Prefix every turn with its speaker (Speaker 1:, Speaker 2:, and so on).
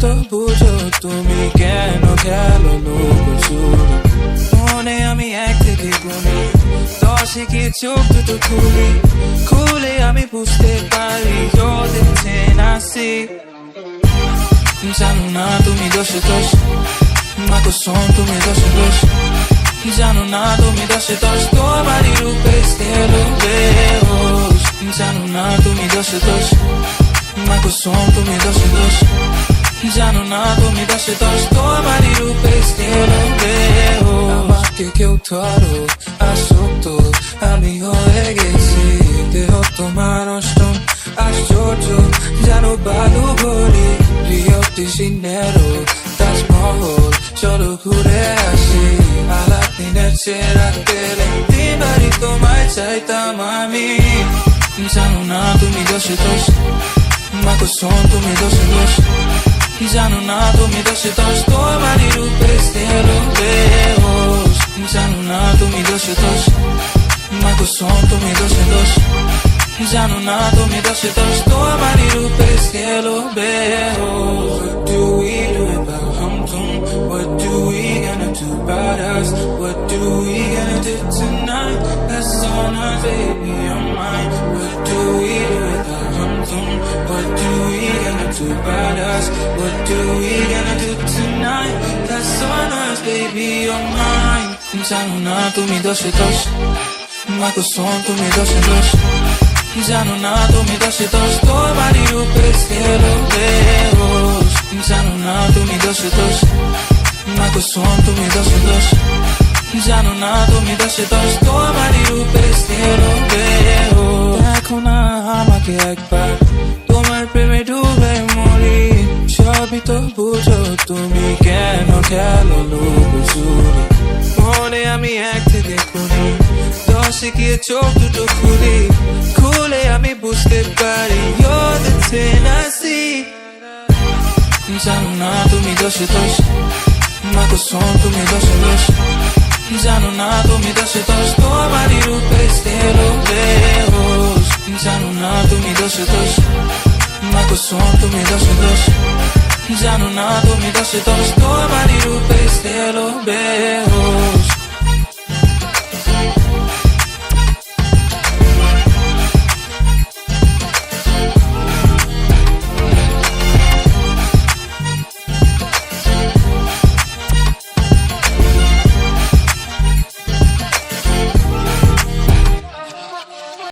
Speaker 1: তো বুঝো তুমি কেন খেলো লুকোচুরি। মনে আমি 1 থেকে গুনি 10 গিয়ে চোখ দুটো খুলি, খুলে আমি বুঝতে পারি you're the 10 I see। জানো না তুমি দোষে দোষ, মা কসম তুমি দোষে দোষ। জানো না তুমি দোষে দোষ, তোমারই রূপে গেলো বেহোশ। জানো না তুমি দোষে দোষ, মা কসম তুমি দোষে দোষ। জানো না তুমি দোষে দোষ, তোমারই রূপে গেলো বেহোশ। আমাকে কেউ ধরো আসক্ত আমি হয়ে গেছি, দেহ তোমার অষ্টম আশ্চর্য জানো বালু ভরি। রিও ডি জেনেরো তাজমহল চলো ঘুরে আসি, আলাদিনের চেরা তেলে দিনবারই তোমায় চাইতাম আমি। জানো না তুমি দোষে দোষ, মা কসম তুমি দোষে দোষ। জানো না তুমি দোষে দোষ, তোমারই রূপে গেলো বেহোশ। জানো না তুমি দোষে দোষ, মা কসম তুমি দোষে দোষ। জানো না তুমি দোষে দোষ, তোমারই রূপে গেলো বেহোশ। What do we do about Hamtum? What do we gonna do about us? What do we gonna do tonight? That's on us, baby, on mine. What do we do about Hamtum? What do we gonna do about us? What do we gonna do tonight? That's on us, baby, on mine. জানো না তুমি দোষে দোষ, মা কসম তুমি দোষে দোষ। জানো না তুমি দোষে দোষ, তোমারই রূপে গেলো বেহোশ। জানো না তুমি দোষে দোষ, মা কসম তুমি দোষে দোষ। জানো না তুমি দোষে দোষ, তোমারই রূপে গেলো বেহোশ। দেখো না আমাকে একবার, তোমার প্রেমে ডুবে মরি। সবই তো বুঝো তুমি কেন খেলো লুকোচুরি। মনে আমি 1 থেকে গুনি 10 গিয়ে চোখ দুটো খুলি, খুলে আমি বুঝতে পারি you're the 10 I see। জানো না তুমি দোষে দোষ, মা কসম তুমি দোষে দোষ। জানো না তুমি দোষে দোষ, তোমারই রূপে গেলো বেহোশ। জানো না তুমি দোষে দোষ, মা কসম তুমি দোষে দোষ। জানো না তুমি দোষে দোষ, তোমারই রূপে গেলো বেহোশ।